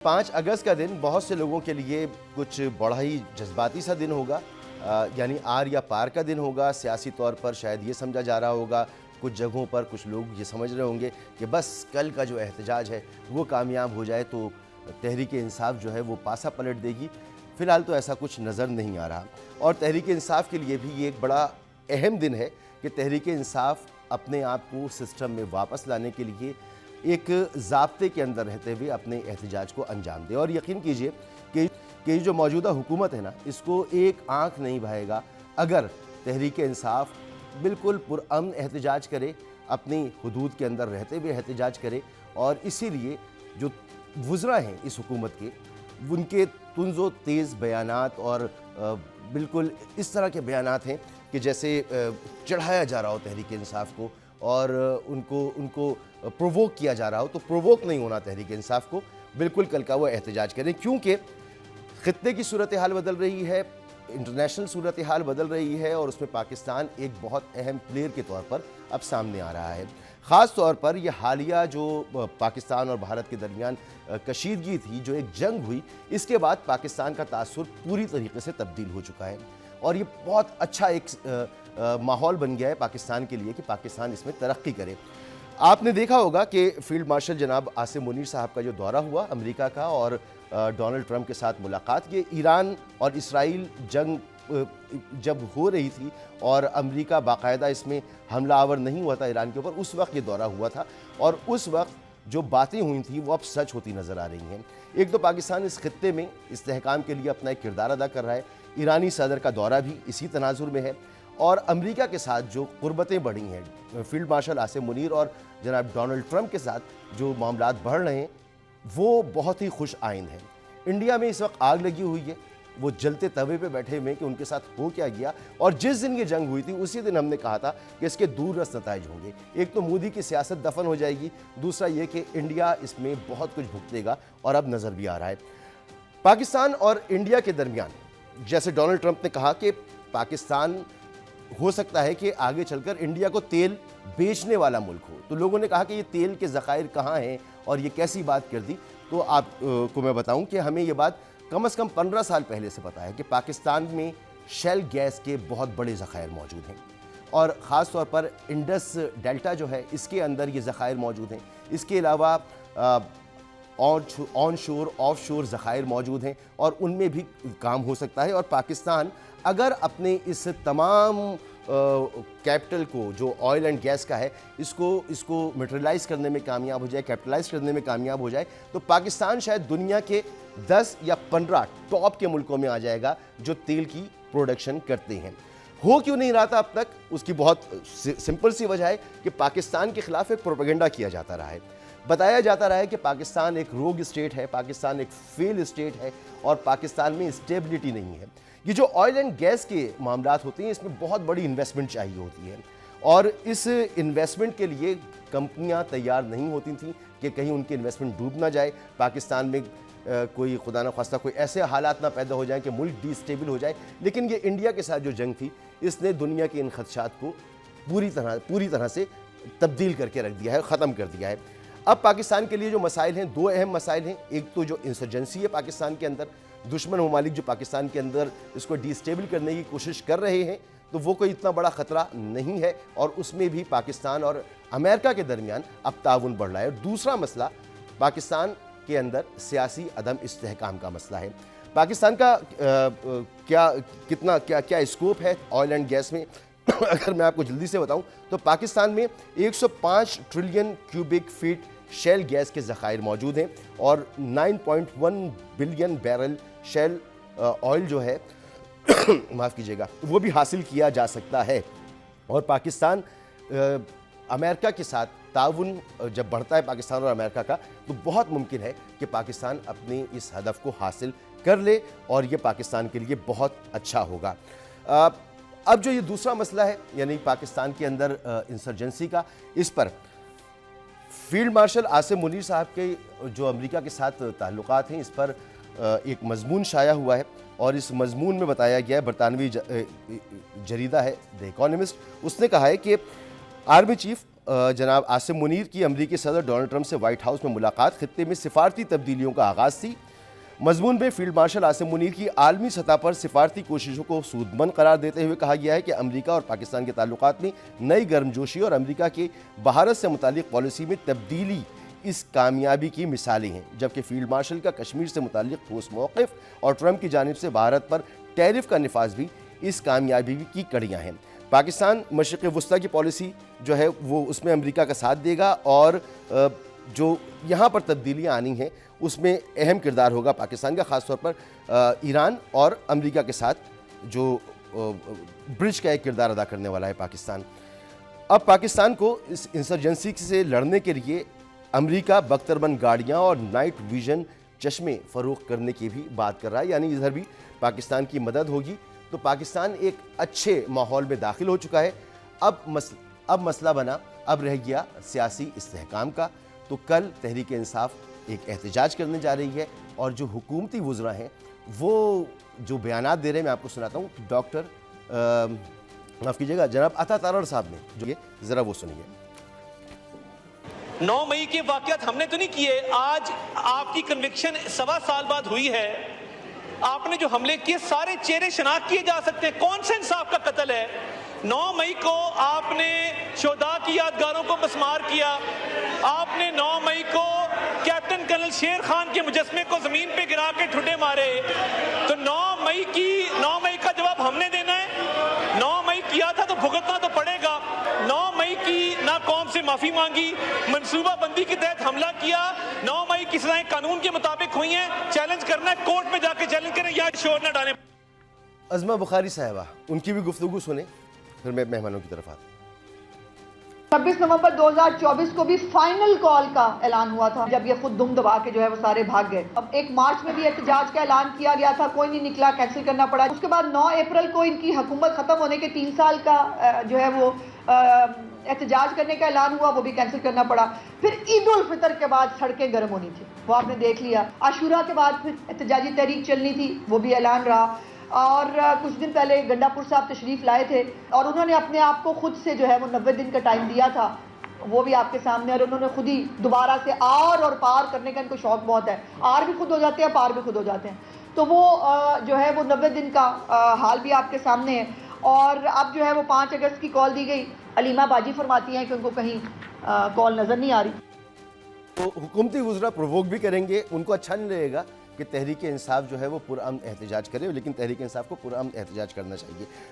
5 अगस्त का दिन बहुत से लोगों के लिए कुछ बड़ा ही जज्बाती सा दिन होगा। यानी आर या पार का दिन होगा। सियासी तौर पर शायद ये समझा जा रहा होगा, कुछ जगहों पर कुछ लोग ये समझ रहे होंगे कि बस कल का जो एहतजाज है वो कामयाब हो जाए तो तहरीक इंसाफ जो है वो पासा पलट देगी। फ़िलहाल तो ऐसा कुछ नज़र नहीं आ रहा और तहरीक इंसाफ के लिए भी ये एक बड़ा अहम दिन है कि तहरीक इंसाफ अपने आप को सिस्टम में वापस लाने के लिए एक ज़ाब्ते के अंदर रहते हुए अपने एहतजाज को अंजाम दे। और यकीन कीजिए कि जो मौजूदा हुकूमत है ना, इसको एक आँख नहीं भाएगा अगर तहरीक इंसाफ बिल्कुल पुरअमन एहतजाज करे, अपनी हुदूद के अंदर रहते हुए एहतजाज करे। और इसीलिए जो वुज़रा हैं इस हुकूमत के, उनके तुंज़ो तेज़ बयानात और बिल्कुल इस तरह के बयानात हैं कि जैसे चढ़ाया जा रहा हो तहरीक इंसाफ को और उनको प्रोवोक किया जा रहा हो। तो प्रोवोक नहीं होना तहरीक इंसाफ को, बिल्कुल कल का वो एहतजाज करें, क्योंकि ख़ित्ते की सूरत हाल बदल रही है, इंटरनेशनल सूरत हाल बदल रही है और उसमें पाकिस्तान एक बहुत अहम प्लेयर के तौर पर अब सामने आ रहा है। ख़ास तौर पर यह हालिया जो पाकिस्तान और भारत के दरमियान कशीदगी थी, जो एक जंग हुई, इसके बाद पाकिस्तान का तासुर पूरी तरीके से तब्दील हो चुका है और ये बहुत अच्छा एक माहौल बन गया है पाकिस्तान के लिए कि पाकिस्तान इसमें तरक्की करे। आपने देखा होगा कि फ़ील्ड मार्शल जनाब आसिम मुनीर साहब का जो दौरा हुआ अमेरिका का और डोनाल्ड ट्रंप के साथ मुलाकात, ये ईरान और इसराइल जंग जब हो रही थी और अमेरिका बाकायदा इसमें हमलावर नहीं हुआ था ईरान के ऊपर, उस वक्त ये दौरा हुआ था और उस वक्त जो बातें हुई थी वो अब सच होती नज़र आ रही हैं। एक तो पाकिस्तान इस खित्ते में इस्तेहकाम के लिए अपना एक किरदार अदा कर रहा है, ईरानी सदर का दौरा भी इसी तनाजुर में है और अमेरिका के साथ जो कुर्बतें बढ़ी हैं, फील्ड मार्शल आसिम मुनीर और जनाब डोनाल्ड ट्रंप के साथ जो मामलात बढ़ रहे हैं वो बहुत ही खुश आइंद हैं। इंडिया में इस वक्त आग लगी हुई है, वो जलते तवे पे बैठे हुए कि उनके साथ हो क्या गया। और जिस दिन ये जंग हुई थी उसी दिन हमने कहा था कि इसके दूररस नताइज होंगे। एक तो मोदी की सियासत दफन हो जाएगी, दूसरा ये कि इंडिया इसमें बहुत कुछ भुगतेगा और अब नज़र भी आ रहा है। पाकिस्तान और इंडिया के दरमियान, जैसे डोनाल्ड ट्रंप ने कहा कि पाकिस्तान हो सकता है कि आगे चलकर इंडिया को तेल बेचने वाला मुल्क हो, तो लोगों ने कहा कि ये तेल के ज़खायर कहाँ हैं और ये कैसी बात कर दी। तो आपको मैं बताऊं कि हमें ये बात कम से कम 15 साल पहले से पता है कि पाकिस्तान में शेल गैस के बहुत बड़े ज़खायर मौजूद हैं और ख़ास तौर पर इंडस डेल्टा जो है इसके अंदर ये ज़खायर मौजूद हैं। इसके अलावा ऑन शोर ऑफ शोर ज़खायर मौजूद हैं और उनमें भी काम हो सकता है। और पाकिस्तान अगर अपने इस तमाम कैपिटल को जो ऑयल एंड गैस का है इसको मटेरियलाइज़ करने में कामयाब हो जाए, कैपिटलाइज़ करने में कामयाब हो जाए, तो पाकिस्तान शायद दुनिया के 10 या 15 टॉप के मुल्कों में आ जाएगा जो तेल की प्रोडक्शन करते हैं। हो क्यों नहीं रहा था अब तक, उसकी बहुत सिंपल सी वजह है कि पाकिस्तान के ख़िलाफ़ एक प्रोपेगेंडा किया जाता रहा है। बताया जाता रहा है कि पाकिस्तान एक रोग स्टेट है, पाकिस्तान एक फेल स्टेट है और पाकिस्तान में स्टेबिलिटी नहीं है। ये जो ऑयल एंड गैस के मामलात होते हैं इसमें बहुत बड़ी इन्वेस्टमेंट चाहिए होती है और इस इन्वेस्टमेंट के लिए कंपनियां तैयार नहीं होती थी कि कहीं उनकी इन्वेस्टमेंट डूब ना जाए, पाकिस्तान में कोई खुदा न खास्ता कोई ऐसे हालात ना पैदा हो जाएं कि मुल्क डिस्टेबल हो जाए। लेकिन ये इंडिया के साथ जो जंग थी इसने दुनिया के इन खदशात को पूरी तरह से तब्दील करके रख दिया है, ख़त्म कर दिया है। अब पाकिस्तान के लिए जो मसाइल हैं, दो अहम मसाइल हैं। एक तो जो इंसर्जेंसी है पाकिस्तान के अंदर, दुश्मन ममालिक जो पाकिस्तान के अंदर इसको डिस्टेबल करने की कोशिश कर रहे हैं, तो वो कोई इतना बड़ा ख़तरा नहीं है और उसमें भी पाकिस्तान और अमेरिका के दरमियान अब ताउन बढ़ रहा है। और दूसरा मसला पाकिस्तान के अंदर सियासी अदम इस्तेहकाम का मसला है। पाकिस्तान का क्या स्कोप है ऑयल एंड गैस में अगर मैं आपको जल्दी से बताऊं तो पाकिस्तान में 105 trillion cubic feet shell gas के ज़खायर मौजूद हैं और 9.1 बिलियन बैरल शेल ऑयल जो है माफ़ कीजिएगा वो भी हासिल किया जा सकता है। और पाकिस्तान अमेरिका के साथ ताउन जब बढ़ता है पाकिस्तान और अमेरिका का, तो बहुत मुमकिन है कि पाकिस्तान अपने इस हदफ को हासिल कर ले और ये पाकिस्तान के लिए बहुत अच्छा होगा। अब जो ये दूसरा मसला है यानी पाकिस्तान के अंदर इंसर्जेंसी का, इस पर फील्ड मार्शल आसिम मुनीर साहब के जो अमेरिका के साथ ताल्लुकात हैं, इस पर एक मजमून शाया हुआ है और इस मजमून में बताया गया है, बरतानवी जरीदा है द इकोनॉमिस्ट, उसने कहा है कि आर्मी चीफ जनाब आसिम मुनीर की अमरीकी सदर डोनाल्ड ट्रंप से व्हाइट हाउस में मुलाकात, खित्ते में सिफारती तब्दीलियों का आगाज़ थी। मजमून में फील्ड मार्शल आसिम मुनीर की आलमी सतह पर सिफारती कोशिशों को सूदमंद करार देते हुए कहा गया है कि अमरीका और पाकिस्तान के ताल्लुकात में नई गर्मजोशी और अमरीका के भारत से मुतालिक पॉलिसी में तब्दीली इस कामयाबी की मिसालें हैं। जबकि फील्ड मार्शल का कश्मीर से मुतालिक ठोस मौक़िफ़ और ट्रंप की जानिब से भारत पर टैरिफ का निफाज भी इस कामयाबी की कड़ियाँ हैं। पाकिस्तान मशरिक़ वुस्ता की पॉलिसी जो है वो उसमें अमरीका का साथ देगा और जो यहाँ पर तब्दीलियाँ आनी हैं उसमें अहम किरदार होगा पाकिस्तान का, ख़ास तौर पर ईरान और अमरीका के साथ जो ब्रिज का एक किरदार अदा करने वाला है पाकिस्तान। अब पाकिस्तान को इस इंसर्जेंसी से लड़ने के लिए अमरीका बख्तरबंद गाड़ियाँ और नाइट विजन चश्मे फ़रोख्त करने की भी बात कर रहा है, यानी इधर भी पाकिस्तान की मदद होगी। तो पाकिस्तान एक अच्छे माहौल में दाखिल हो चुका है। अब मसला बना, अब रह गया सियासी इस्तेहकाम का। तो कल तहरीक इंसाफ एक एहतजाज करने जा रही है और जो हुकूमती वुज़रा हैं वो जो बयानात दे रहे हैं मैं आपको सुनाता हूँ। डॉक्टर माफ़ कीजिएगा जनाब अता तारड़ साहब ने जो ये ज़रा वो सुनिए। 9 मई के वाक़यात हमने तो नहीं किए, आज आपकी कन्विक्शन 1.25 साल बाद हुई है। आपने जो हमले किए सारे चेहरे शनाख्त किए जा सकते हैं, कौन से इंसाफ का कत्ल है। 9 मई को आपने शोहदा की यादगारों को मस्मार किया, आपने 9 मई को कैप्टन कर्नल शेर खान के मुजस्मे को जमीन पे गिरा के ठुड्डे मारे। तो 9 मई का जवाब हमने देना है। 9 मई किया था तो भुगतना तो पड़ेगा। 9 मई की ना कौम से माफी मांगी, मनसूबा बंदी के तहत हमला किया। 9 मई की सजाएं कानून के मुताबिक हुई हैं। चैलेंज करना है, कोर्ट में जाके चैलेंज करें, या शोर न डालें। अज़मा बुखारी साहिबा, उनकी भी गुफ्तगू सुने, फिर मैं मेहमानों की तरफ आता हूं। 26 नवंबर 2024 को भी फाइनल कॉल का ऐलान हुआ था, जब ये खुद दुम दबा के जो है वो सारे भाग गए। अब 1 मार्च में भी एहतजाज का ऐलान किया गया था, कोई नहीं निकला, कैंसिल करना पड़ा। उसके बाद 9 अप्रैल को इनकी हुकूमत खत्म होने के 3 साल का जो है वो एहतजाज करने का ऐलान हुआ, वो भी कैंसिल करना पड़ा। फिर ईद उल फितर के बाद सड़कें गर्म होनी थी, वो आपने देख लिया। आशूरा के बाद फिर एहतजाजी तहरीक चलनी थी, वो भी ऐलान रहा। और कुछ दिन पहले गंडापुर साहब तशरीफ़ लाए थे और उन्होंने अपने आप को खुद से जो है वो 90 दिन का टाइम दिया था, वो भी आपके सामने। और उन्होंने खुद ही दोबारा से आर और पार करने का इनको शौक बहुत है, आर भी खुद हो जाते हैं, पार भी खुद हो जाते हैं। तो वो जो है वो 90 दिन का हाल भी आपके सामने है। और अब जो है वो 5 अगस्त की कॉल दी गई। अलीमा बाजी फरमाती हैं कि उनको कहीं कॉल नज़र नहीं आ रही। तो हुकूमती वुज़रा प्रोवोक भी करेंगे, उनको अच्छा नहीं लगेगा कि तहरीक इंसाफ जो है वो पुरअमन एहतजाज करे, लेकिन तहरीक इंसाफ को पुरअमन एहतजाज करना चाहिए।